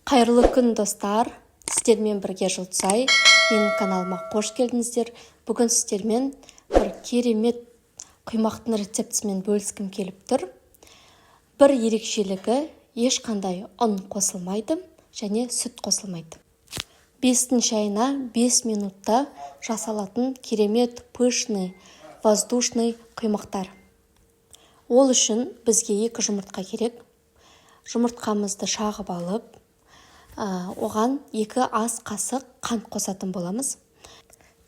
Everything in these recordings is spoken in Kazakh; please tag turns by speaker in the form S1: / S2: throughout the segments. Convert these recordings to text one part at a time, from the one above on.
S1: Қайырлы күн достар, сіздермен бірге Жұлдызай, менің каналыма қош келдіңіздер. Бүгін сіздермен бір керемет құймақтың рецептісімен бөліскім келіп тұр. Бір ерекшелігі, ешқандай ұн қосылмайды және сүт қосылмайды. 5-тің шайына 5 минутта жасалатын керемет пышный, воздушный құймақтар. Ол үшін бізге 2 жұмыртқа керек. Жұмыртқамызды шағып алып, оған 2 ас қасық қант қосатын боламыз.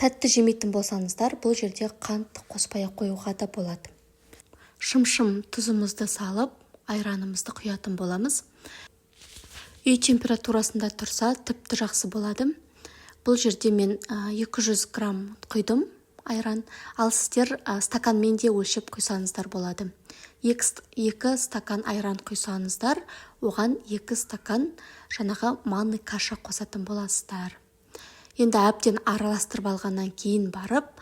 S1: Тәтті жемейтін болсаңыздар, бұл жерде қант қоспай қоюға да болады. Шым-шым тұзымызды салып, айранымызды құятын боламыз. Үй температурасында тұрса, тіпті жақсы болады. Бұл жерде мен 200 грамм құйдым айран, ал сіздер стаканмен де өлшеп құйсаңыздар болады. 2 стакан айран құйсаңыздар, оған 2 стакан жаңағы манный каша қосатын боласыздар. Енді әбден араластырып алғаннан кейін барып,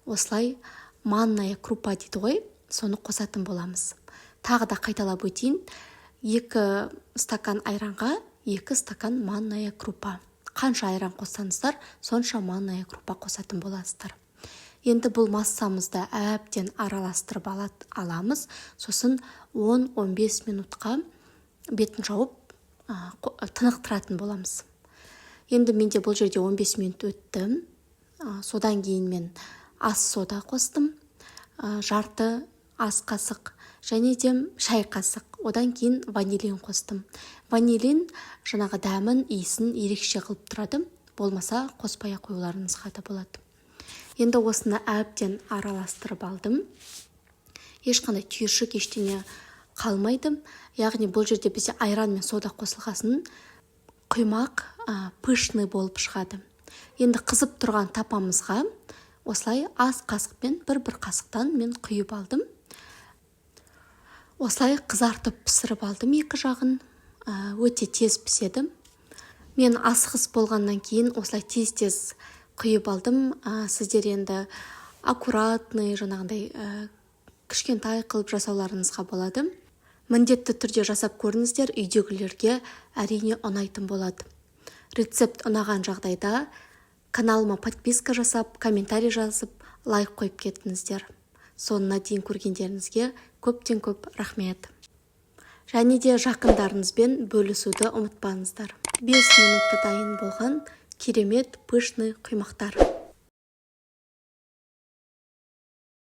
S1: осылай манная крупа дейді ғой, соны қосатын боламыз. Тағы да қайталап өтейін, 2 стакан айранға 2 стакан манная крупа. Қанша айран қоссаңыздар, сонша манная крупа қосатын боласыздар. Енді бұл массамызды әбден араластырып аламыз. Сосын 10-15 минутқа бетін жауып тынықтыратын боламыз. Енді менде бұл жерде 15 минут өтті. Содан кейін мен ас сода қостым. Жарты ас қасық және де шай қасық. Одан кейін ванилин қостым. Ванилин жаңағы дәмін, иісін ерекше қылып тұрады. Болмаса қоспай қоюларыңызға да болады. Енді осыны әбден араластырып алдым. Ешқандай түйіршік ештеңе қалмайды. Яғни бұл жерде бізде айран мен сода қосылғасын құймақ пышный болып шығады. Енді қызып тұрған тапамызға осылай ас қасықпен бір қасықтан мен құйып алдым. Осылай қызартып пісіріп алдым 2 жағын. Өте тез піседі. Мен асығыс болғаннан кейін осылай тез құйып алдым. Сіздер енді аккуратный, жаңағындай кішкентай қылып жасауларыңызға болады. Міндетті түрде жасап көріңіздер, үйдегілерге әрине ұнайтын болады. Рецепт ұнаған жағдайда каналыма подписка жасап, комментарий жазып, лайк қойып кетіңіздер. Соңына дейін көргендеріңізге көптен көп рахмет. Және де жақындарыңызбен бөлісуді ұмытпаңыздар. 5 минутта дайын болған керемет пышный құймақтар.